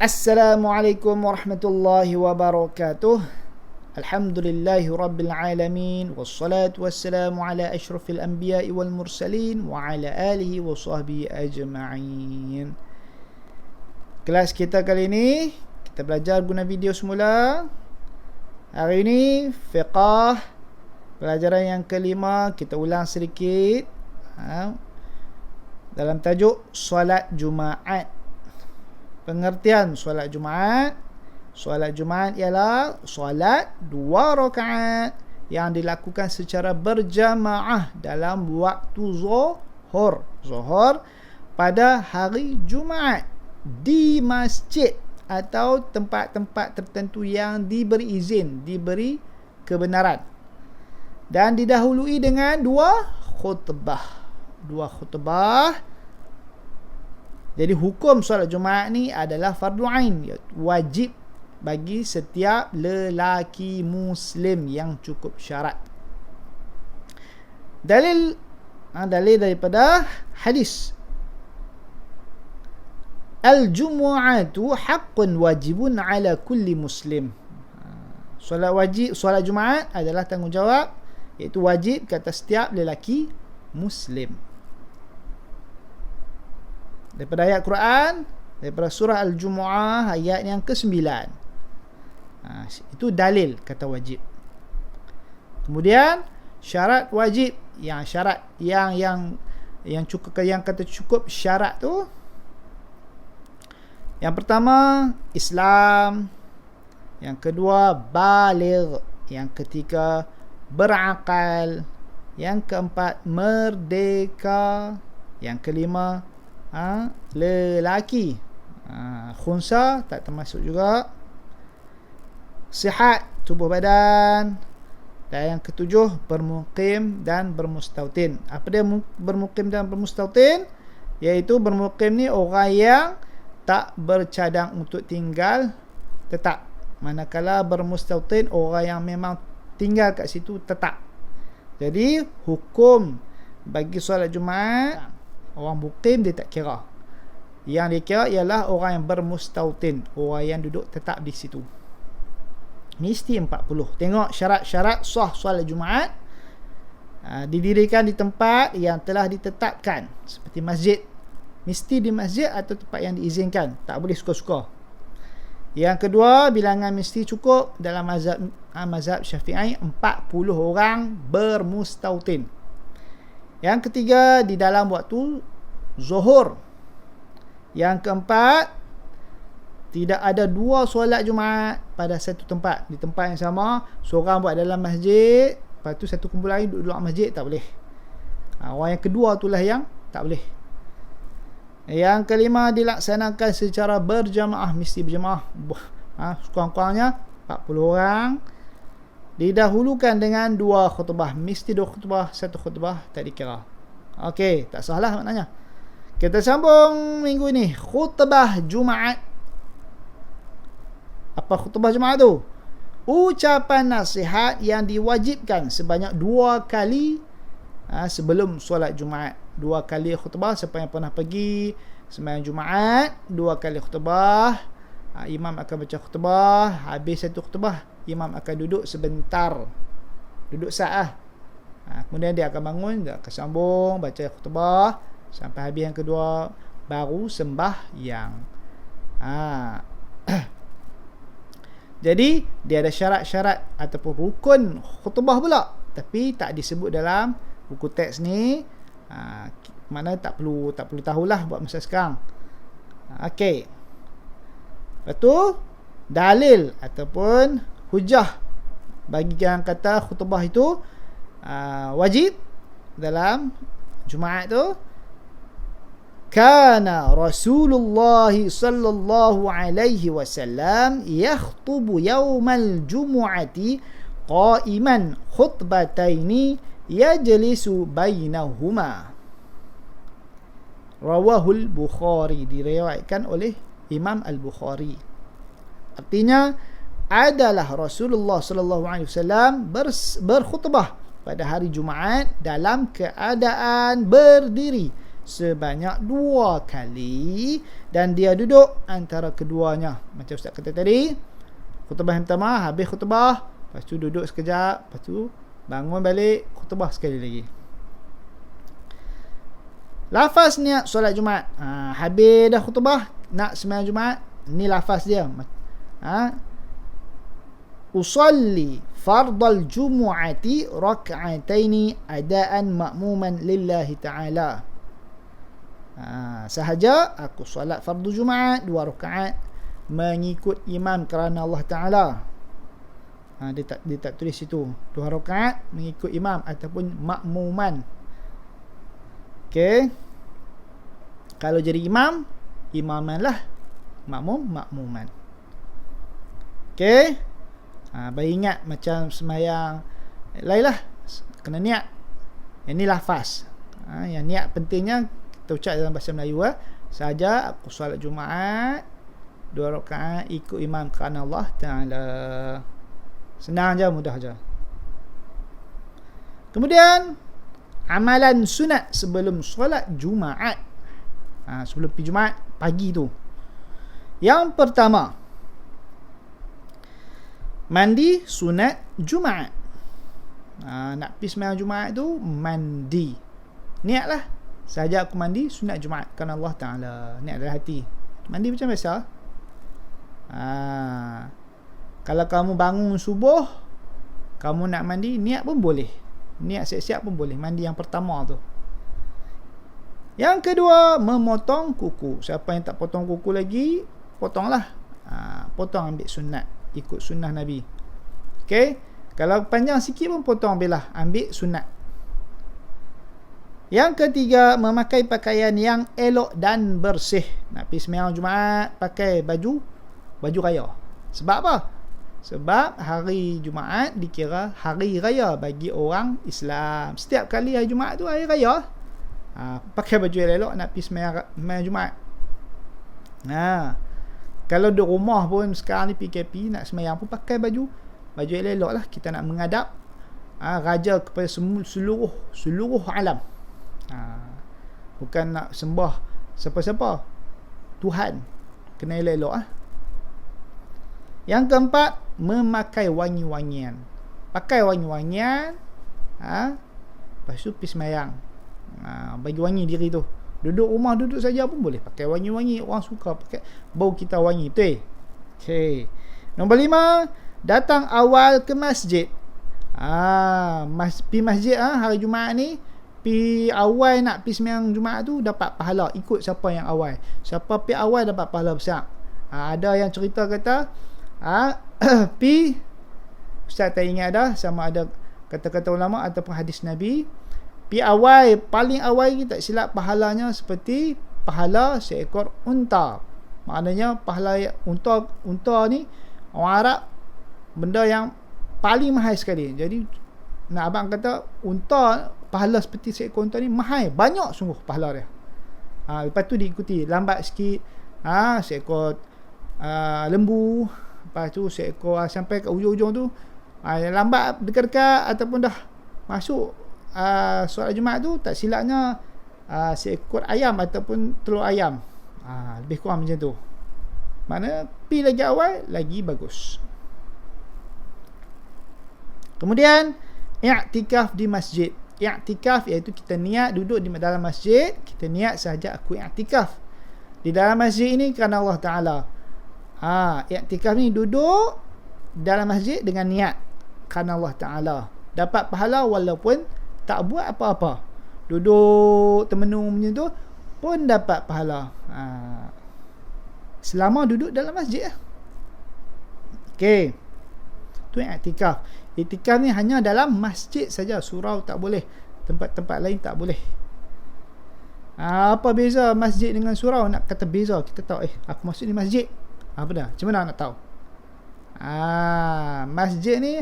Assalamualaikum warahmatullahi wabarakatuh. Alhamdulillahi rabbil alamin. Wassalatu wassalamu ala ashrafil anbiya'i wal mursalin wa ala alihi wa sahbihi ajma'in. Kelas kita kali ini kita belajar guna video semula. Hari ini fiqh pelajaran yang kelima. Kita ulang sedikit dalam tajuk solat Jumaat. Pengertian solat Jumaat. Solat Jumaat ialah solat 2 rakaat yang dilakukan secara berjamaah dalam waktu Zuhur pada hari Jumaat di masjid atau tempat-tempat tertentu yang diberi izin, diberi kebenaran, dan didahului dengan 2 khutbah. Jadi hukum solat Jumaat ni adalah fardu ain, wajib bagi setiap lelaki muslim yang cukup syarat. Dalil daripada hadis, al-jumu'atu haqqun wajibun ala kulli muslim. Solat Jumaat adalah tanggungjawab, iaitu wajib ke atas setiap lelaki muslim. Daripada ayat Quran, daripada surah Al-Jumu'ah ayat yang ke-9. Itu dalil kata wajib. Kemudian syarat wajib, yang kata cukup syarat tu, yang pertama Islam, yang kedua baligh, yang ketiga berakal, yang keempat merdeka, yang kelima lelaki, khunsa tak termasuk juga, sihat tubuh badan, dan yang ketujuh bermukim dan bermustautin. Apa dia bermukim dan bermustautin? Iaitu bermukim ni orang yang tak bercadang untuk tinggal tetap, manakala bermustautin orang yang memang tinggal kat situ tetap. Jadi hukum bagi solat Jumaat, orang mukim dia tak kira. Yang dia kira ialah orang yang bermustautin, orang yang duduk tetap di situ. Mesti 40. Tengok syarat-syarat sah solat Jumaat. Didirikan di tempat yang telah ditetapkan, seperti masjid. Mesti di masjid atau tempat yang diizinkan, tak boleh suka-suka. Yang kedua, bilangan mesti cukup. Dalam mazhab Syafi'i 40 orang bermustautin. Yang ketiga, di dalam waktu Zuhur. Yang keempat, tidak ada 2 solat Jumaat pada satu tempat, di tempat yang sama. Seorang buat dalam masjid, lepas tu satu kumpulan lain duduk dalam masjid, tak boleh. Orang yang kedua itulah yang tak boleh. Yang kelima, dilaksanakan secara berjamaah, mesti berjamaah. Sekurang-kurangnya 40 orang. Didahulukan dengan 2 khutbah, mesti 2 khutbah, 1 khutbah tak dikira. Okey, tak salah maknanya. Kita sambung minggu ini, khutbah Jumaat. Apa khutbah Jumaat tu? Ucapan nasihat yang diwajibkan sebanyak 2 kali sebelum solat Jumaat. 2 kali khutbah. Siapa yang pernah pergi sembahyang Jumaat, 2 kali khutbah. Imam akan baca khutbah. Habis satu khutbah, imam akan duduk sebentar, duduk sa'ah. Kemudian dia akan bangun, dia akan sambung baca khutbah sampai habis yang kedua, baru sembahyang. Jadi dia ada syarat-syarat ataupun rukun khutbah pula, tapi tak disebut dalam buku teks ni. Mana tak perlu tahulah buat masa sekarang. Okey. Lepas tu dalil ataupun hujah bagi yang kata khutbah itu wajib dalam Jumaat tu. Kana Rasulullah sallallahu alaihi wasallam yakhutubu yaumal jumu'ati qa'iman khutbataini yajlisu bainahuma. Rawahul Bukhari, diriwayatkan oleh Imam Al-Bukhari. Artinya adalah Rasulullah sallallahu alaihi wasallam berkhutbah pada hari Jumaat dalam keadaan berdiri sebanyak 2 kali dan dia duduk antara keduanya. Macam Ustaz kata tadi, khutbah yang pertama habis khutbah, lepas tu duduk sekejap, lepas tu bangun balik khutbah sekali lagi. Lafaz niat solat Jumaat, habis dah khutbah nak sembahyang Jumaat, ni lafaz dia. Usalli fardal jumu'ati rak'ataini adaan ma'muman lillahi ta'ala. Sahaja aku solat fardu Jumaat 2 rakaat mengikut imam kerana Allah Ta'ala. Dia tak tulis situ 2 rakaat mengikut imam ataupun makmuman. Okey, kalau jadi imam, imaman lah, makmum, makmuman. Okey, bagi ingat macam sembahyang lain lah, kena niat. Yang ni lafaz. Yang niat pentingnya kita ucap dalam bahasa Melayu. Saja aku solat Jumaat 2 rakaat ikut imam kerana Allah Ta'ala. Senang je, mudah je. Kemudian amalan sunat sebelum solat Jumaat, sebelum pergi Jumaat pagi tu. Yang pertama, mandi sunat Jumaat. Nak pergi sembahyang Jumaat tu mandi. Niatlah, saja aku mandi sunat Jumaat kerana Allah Ta'ala. Niat dalam hati. Mandi macam biasa. Kalau kamu bangun subuh, kamu nak mandi, niat pun boleh. Niat siap-siap pun boleh. Mandi yang pertama tu. Yang kedua, memotong kuku. Siapa yang tak potong kuku lagi, potonglah. Potong, ambil sunat, ikut sunnah Nabi. Okey, kalau panjang sikit pun potong, ambil sunat. Yang ketiga, memakai pakaian yang elok dan bersih. Nak pergi sembahyang Jumaat pakai baju raya. Sebab apa? Sebab hari Jumaat dikira hari raya bagi orang Islam. Setiap kali hari Jumaat tu hari raya. Pakai baju yang elok nak pergi sembahyang Jumaat. Kalau di rumah pun sekarang ni PKP, nak sembahyang pun pakai baju yang elok lah. Kita nak menghadap raja kepada seluruh alam. Bukan nak sembah siapa-siapa, Tuhan. Kena elok-elok. Yang keempat, memakai wangi-wangian. Pakai wangi-wangian, lepas tu pergi sembahyang. Bagi wangi diri tu. Duduk rumah, duduk saja pun boleh pakai wangi-wangi. Orang suka pakai bau kita wangi tu. Okay. Nombor 5, datang awal ke masjid. Pergi masjid hari Jumaat ni, pergi awal nak pergi sembahyang Jumaat tu dapat pahala. Ikut siapa yang awal. Siapa pergi awal dapat pahala besar. Ada yang cerita kata pi, Ustaz tak ingat dah, sama ada kata-kata ulama ataupun hadis Nabi, pi awal, paling awal ni tak silap pahalanya seperti pahala seekor unta. Maknanya pahala unta ni orang Arab benda yang paling mahal sekali. Jadi nak abang kata unta, pahala seperti seekor unta ni mahal, banyak sungguh pahala dia. Lepas tu diikuti lambat sikit, seekor lembu, lepas tu seekor sampai ke ujung-ujung tu, lambat dekat-dekat ataupun dah masuk solat Jumaat tu, tak silapnya seekor ayam ataupun telur ayam. Lebih kurang macam tu. Mana pi lagi awal lagi bagus. Kemudian i'tikaf di masjid. I'tikaf iaitu kita niat duduk di dalam masjid, kita niat sahaja aku i'tikaf di dalam masjid ini kerana Allah Ta'ala. I'tikaf ni duduk dalam masjid dengan niat kerana Allah Ta'ala. Dapat pahala walaupun tak buat apa-apa. Duduk termenung macam tu pun dapat pahala. Selama duduk dalam masjid. Okey. Tu i'tikaf. I'tikaf ni hanya dalam masjid saja. Surau tak boleh. Tempat-tempat lain tak boleh. Apa beza masjid dengan surau? Nak kata beza, kita tahu aku masuk di masjid. Apa dah? Macam mana nak tahu? Masjid ni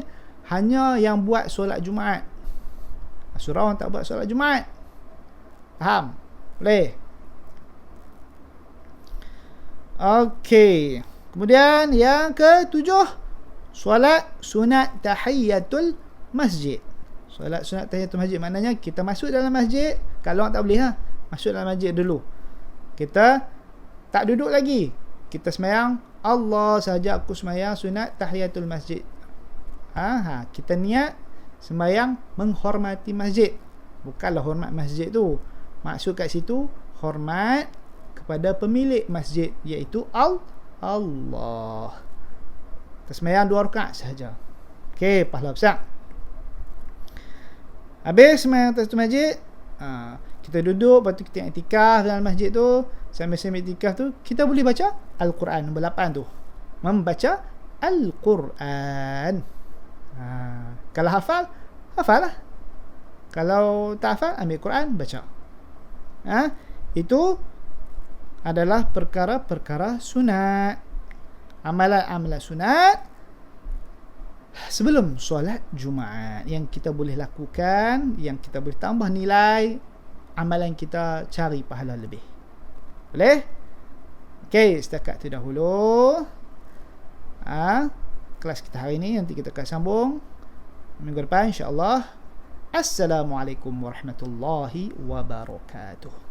hanya yang buat solat Jumaat. Surau tak buat solat Jumaat. Faham? Boleh? Okey. Kemudian yang ke-7, solat sunat tahiyatul masjid. Solat sunat tahiyatul masjid maknanya kita masuk dalam masjid. Kalau orang tak boleh masuk dalam masjid dulu. Kita tak duduk lagi. Kita semayang Allah sahaja, aku semayang sunat tahiyatul masjid. Kita niat semayang menghormati masjid. Bukanlah hormat masjid tu. Maksud kat situ hormat kepada pemilik masjid, iaitu Allah. Kita semayang 2 rakaat sahaja. Okey, pahala besar. Habis semayang tahiyatul masjid, kita duduk, lepas tu kita iktikaf dalam masjid tu. Sambil-sambil iktikaf tu, kita boleh baca Al-Quran. Nombor 8 tu, membaca Al-Quran. Kalau hafal lah. Kalau tak hafal, ambil Quran, baca. Itu adalah perkara-perkara sunat, amalan-amalan sunat sebelum solat Jumaat yang kita boleh lakukan, yang kita boleh tambah nilai amalan kita, cari pahala lebih. Boleh? Okey, setakat tu dahulu kelas kita hari ni. Nanti kita akan sambung minggu depan insya-Allah. Assalamualaikum warahmatullahi wabarakatuh.